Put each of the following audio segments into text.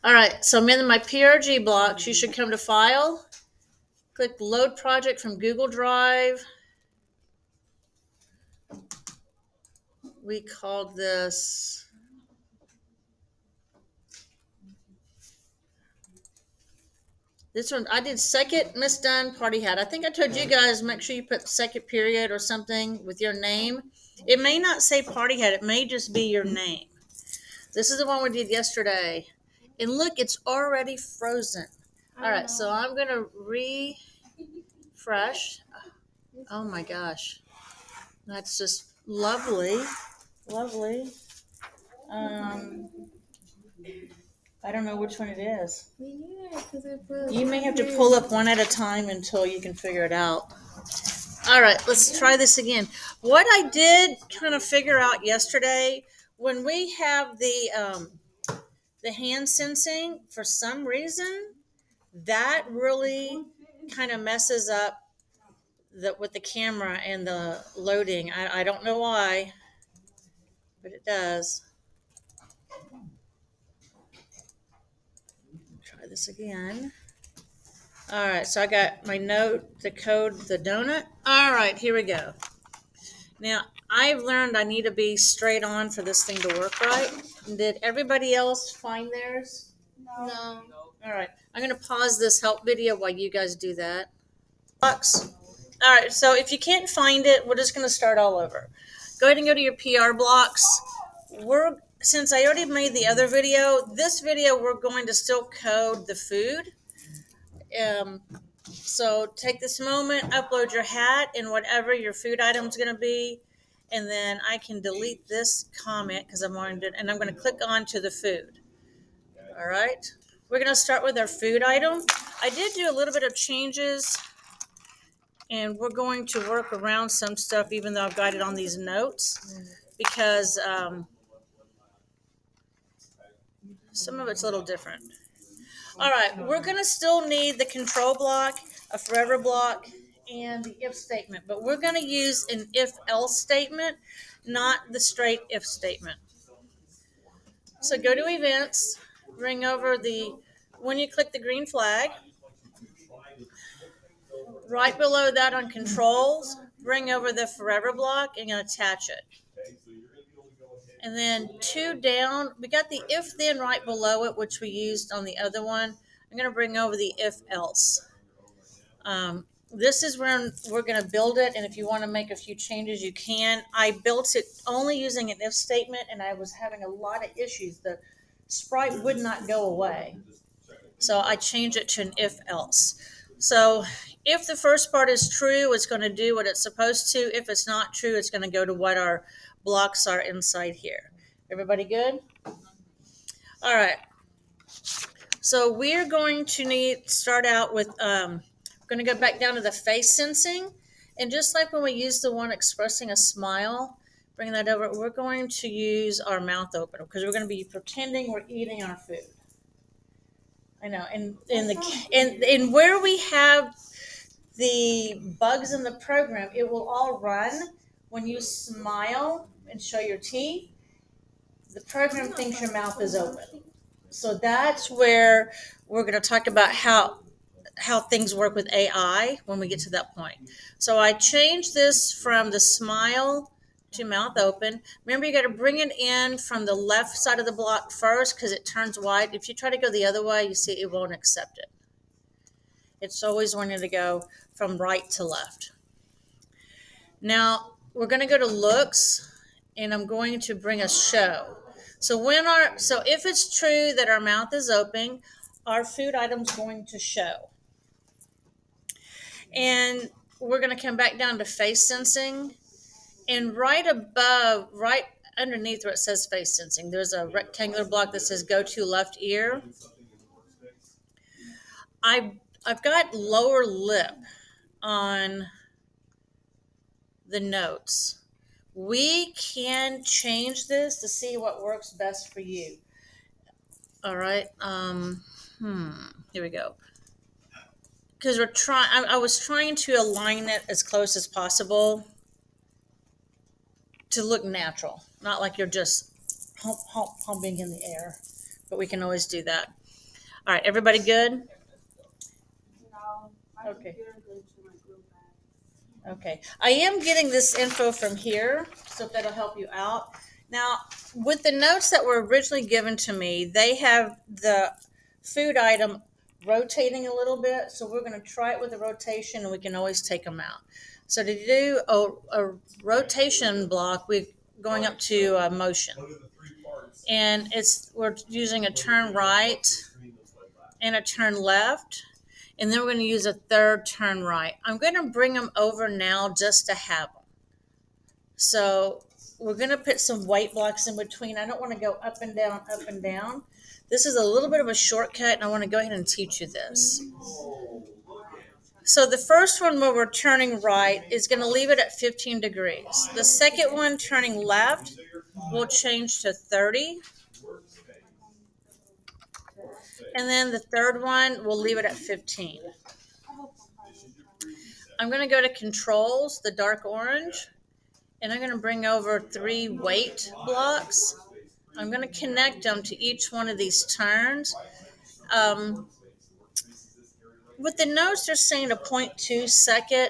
All right, so I'm in my PRG blocks. You should come to File, click Load Project from Google Drive. We called this one, I did second misdone party hat. I think I told you guys make sure you put second period or something with your name. It may not say party hat, it may just be your name. This is the one we did yesterday. And look, it's already frozen. All right, so I'm going to refresh. Oh my gosh. That's just lovely. Lovely. Um, I don't know which one it is. You may have to pull up one at a time until you can figure it out. All right, let's try this again. What I did kind of figure out yesterday, when we have the hand sensing, for some reason, that really kind of messes up with the camera and the loading. I don't know why, but it does. Try this again. All right, so I got my note, the code, the donut. All right, here we go. Now, I've learned I need to be straight on for this thing to work right. Did everybody else find theirs? No. All right, I'm going to pause this help video while you guys do that. Blocks. All right, so if you can't find it, we're just going to start all over. Go ahead and go to your PR blocks. Since I already made the other video, this video we're going to still code the food. So take this moment, upload your hat and whatever your food item is going to be, and then I can delete this comment because I'm on it, and I'm going to click on to the food. All right, we're going to start with our food item. I did do a little bit of changes, and we're going to work around some stuff, even though I've got it on these notes, because some of it's a little different. All right, we're going to still need the control block, a forever block, and the if statement, but we're going to use an if else statement, not the straight if statement. So go to events, bring over when you click the green flag, right below that on controls, bring over the forever block and attach it. And then two down, we got the if then right below it, which we used on the other one. I'm going to bring over the if else. This is where we're going to build it, and if you want to make a few changes, you can. I built it only using an if statement, and I was having a lot of issues. The sprite would not go away, so I changed it to an if else. So if the first part is true, it's going to do what it's supposed to. If it's not true, it's going to go to what our blocks are inside here. Everybody good? All right. So we're going to start out with going to go back down to the face sensing, and just like when we used the one expressing a smile, bring that over. We're going to use our mouth open because we're going to be pretending we're eating our food. I know, and in where we have the bugs in the program, it will all run when you smile and show your teeth. The program thinks your mouth is open. So that's where we're going to talk about how things work with AI when we get to that point. So I changed this from the smile to mouth open. Remember, you got to bring it in from the left side of the block first because it turns white. If you try to go the other way, you see it won't accept it. It's always wanting to go from right to left. Now we're going to go to looks, and I'm going to bring a show. So if it's true that our mouth is open, our food item's going to show. And we're going to come back down to face sensing, and right underneath where it says face sensing, there's a rectangular block that says go to left ear. I've got lower lip on the notes. We can change this to see what works best for you. All right. Here we go. Because I was trying to align it as close as possible to look natural, not like you're just humping in the air. But we can always do that. All right, everybody good? Okay. Okay. I am getting this info from here, so if that'll help you out. Now, with the notes that were originally given to me, they have the food item rotating a little bit, so we're going to try it with a rotation and we can always take them out. So to do a rotation block, we're going up to motion. And we're using a turn right and a turn left, and then we're going to use a third turn right. I'm going to bring them over now just to have them. So we're going to put some white blocks in between. I don't want to go up and down, up and down. This is a little bit of a shortcut, and I want to go ahead and teach you this. So the first one where we're turning right is going to leave it at 15 degrees. The second one turning left will change to 30. And then the third one, we'll leave it at 15. I'm going to go to controls, the dark orange, and I'm going to bring over 3 weight blocks. I'm going to connect them to each one of these turns. With the notes, they're saying a 0.2 second.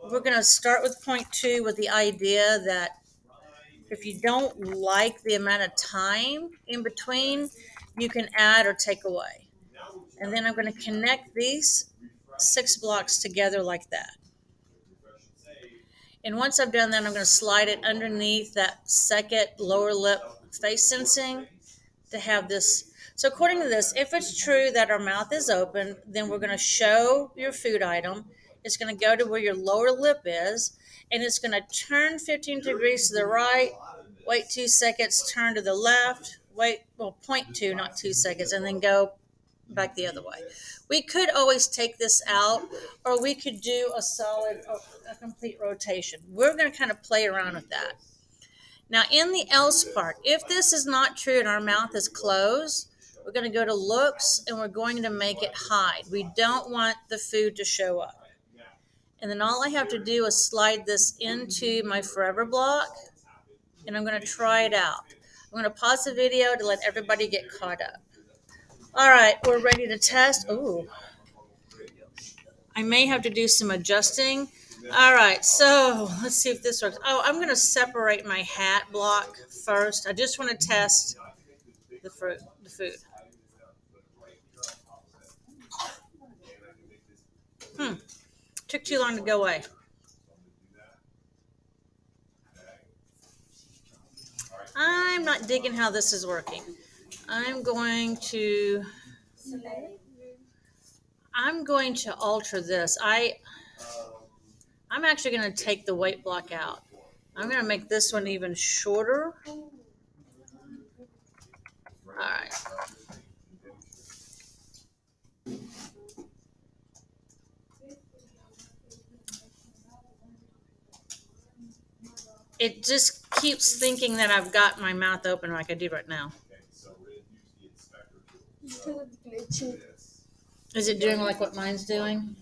We're going to start with 0.2 with the idea that if you don't like the amount of time in between, you can add or take away. And then I'm going to connect these 6 blocks together like that. And once I've done that, I'm going to slide it underneath that second lower lip face sensing to have this. So according to this, if it's true that our mouth is open, then we're going to show your food item. It's going to go to where your lower lip is, and it's going to turn 15 degrees to the right, wait 2 seconds, turn to the left, wait, well, 0.2, not 2 seconds, and then go back the other way. We could always take this out, or we could do a complete rotation. We're going to kind of play around with that. Now, in the else part, if this is not true and our mouth is closed, we're going to go to looks and we're going to make it hide. We don't want the food to show up. And then all I have to do is slide this into my forever block, and I'm going to try it out. I'm going to pause the video to let everybody get caught up. All right, we're ready to test. Ooh, I may have to do some adjusting. All right, so let's see if this works. Oh, I'm going to separate my hat block first. I just want to test the food. Took too long to go away. I'm not digging how this is working. I'm going to alter this. I'm actually going to take the weight block out. I'm going to make this one even shorter. All right. It just keeps thinking that I've got my mouth open like I do right now. Is it doing like what mine's doing?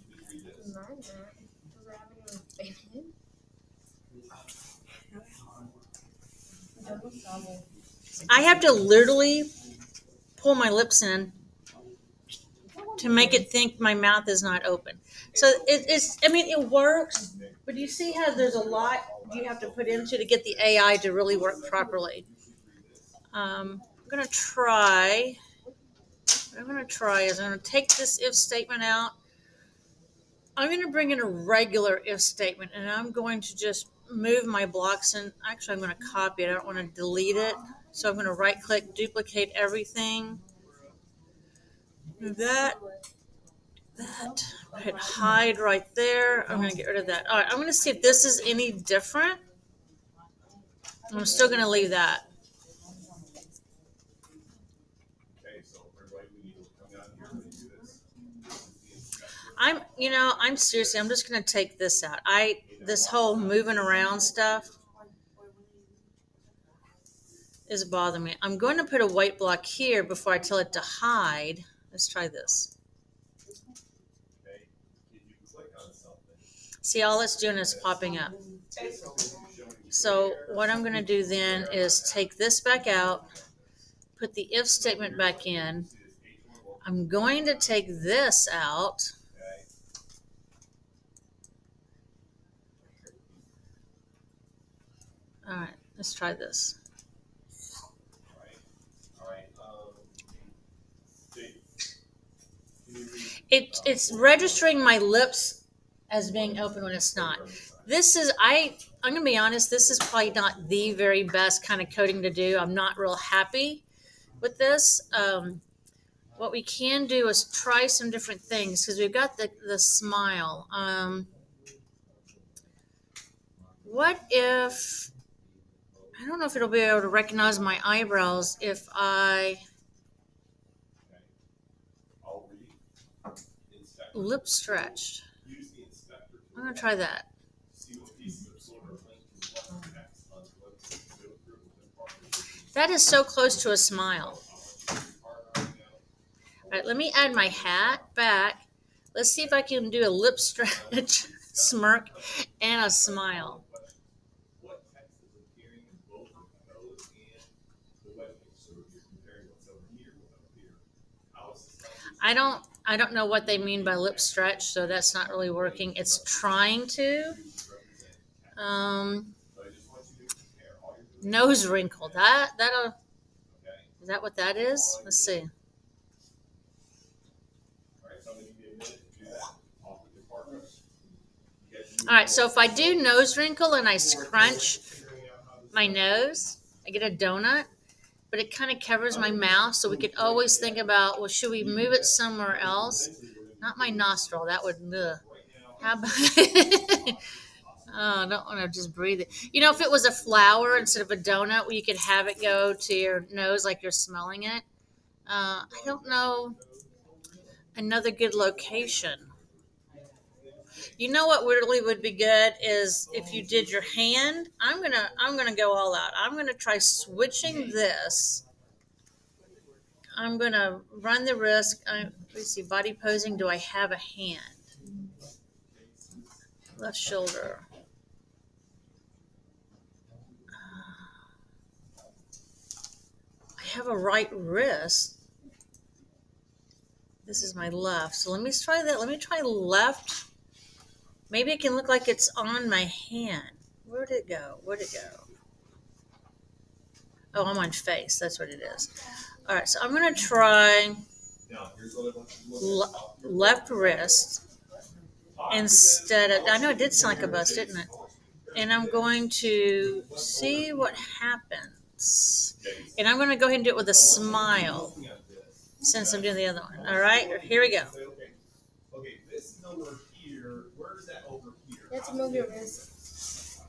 I have to literally pull my lips in to make it think my mouth is not open. So it works, but you see how there's a lot you have to put into to get the AI to really work properly. I'm going to try. What I'm going to try is I'm going to take this if statement out. I'm going to bring in a regular if statement, and I'm going to just move my blocks in. Actually, I'm going to copy it. I don't want to delete it. So I'm going to right click, duplicate everything. That. Hit hide right there. I'm going to get rid of that. All right, I'm going to see if this is any different. I'm still going to leave that. I'm seriously, I'm just going to take this out. This whole moving around stuff is bothering me. I'm going to put a white block here before I tell it to hide. Let's try this. See, all it's doing is popping up. So what I'm going to do then is take this back out, put the if statement back in. I'm going to take this out. All right, let's try this. It's registering my lips as being open when it's not. This is I'm gonna be honest, this is probably not the very best kind of coating to do. I'm not real happy with this. What we can do is try some different things because we've got the smile. What if I don't know if it'll be able to recognize my eyebrows if I lip stretched. I'm gonna try that. That is so close to a smile. All right, let me add my hat back. Let's see if I can do a lip stretch, smirk, and a smile. I don't know what they mean by lip stretch, so that's not really working. It's trying to. Um, Nose wrinkle. Is that what that is? Let's see. All right, so if I do nose wrinkle and I scrunch my nose, I get a donut, but it kind of covers my mouth. So we could always think about, well, should we move it somewhere else? Not my nostril. That would, ugh. How about, oh, I don't want to just breathe it. You know, if it was a flower instead of a donut, where you could have it go to your nose like you're smelling it. I don't know another good location. You know what really would be good is if you did your hand. I'm gonna go all out. I'm gonna try switching this. I'm gonna run the risk. Let's see, body posing. Do I have a hand? Left shoulder. I have a right wrist. This is my left. So let me try that. Let me try left. Maybe it can look like it's on my hand. Where'd it go? Where'd it go? Oh, I'm on face. That's what it is. All right, so I'm going to try left wrist instead of, I know it did sound like a bust, didn't it? And I'm going to see what happens. And I'm going to go ahead and do it with a smile since I'm doing the other one. All right, here we go. Okay, this number here, where is that over here? You have to move your wrist.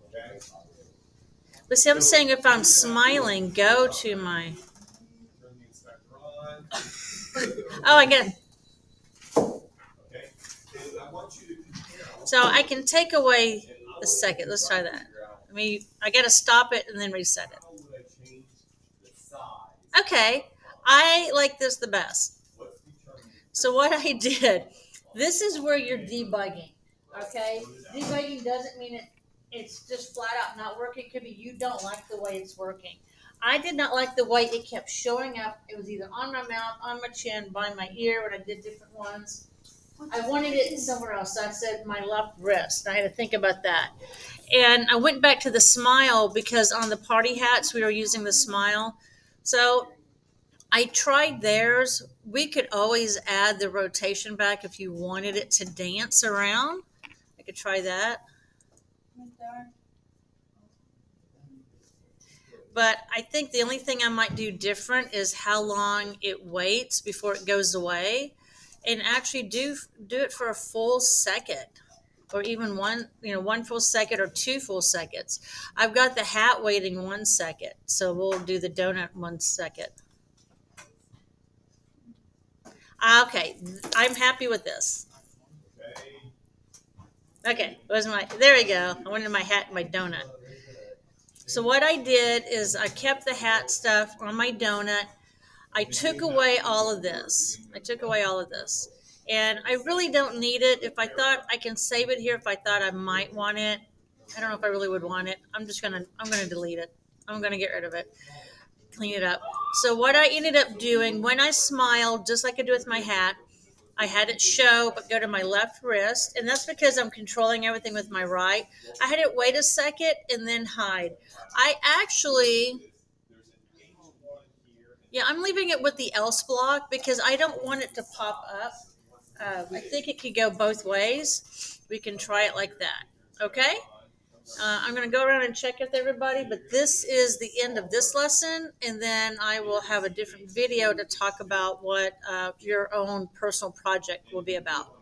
Okay. But see, I'm saying if I'm smiling, go to my. Turn the inspector on. Oh, I get it. Okay. And I want you to compare. So I can take away the second. Let's try that. I got to stop it and then reset it. How would I change the size? Okay, I like this the best. What's determined? So what I did, this is where you're debugging. Okay, debugging doesn't mean it's just flat out not working. It could be you don't like the way it's working. I did not like the way it kept showing up. It was either on my mouth, on my chin, by my ear when I did different ones. I wanted it somewhere else. So I said my left wrist. I had to think about that. And I went back to the smile because on the party hats we were using the smile. So I tried theirs. We could always add the rotation back if you wanted it to dance around. I could try that. But I think the only thing I might do different is how long it waits before it goes away, and actually do it for a full second, or even one full second or 2 full seconds. I've got the hat waiting 1 second, so we'll do the donut 1 second. Okay, I'm happy with this. Okay. Okay, there we go. I wanted my hat and my donut. So what I did is I kept the hat stuff on my donut. I took away all of this. And I really don't need it. If I thought I can save it here, if I thought I might want it, I don't know if I really would want it. I'm gonna delete it. I'm gonna get rid of it, clean it up. So what I ended up doing when I smiled, just like I do with my hat, I had it show but go to my left wrist, and that's because I'm controlling everything with my right. I had it wait a second and then hide. I actually, yeah, I'm leaving it with the else block because I don't want it to pop up. I think it could go both ways. We can try it like that. Okay? I'm going to go around and check with everybody, but this is the end of this lesson, and then I will have a different video to talk about what your own personal project will be about.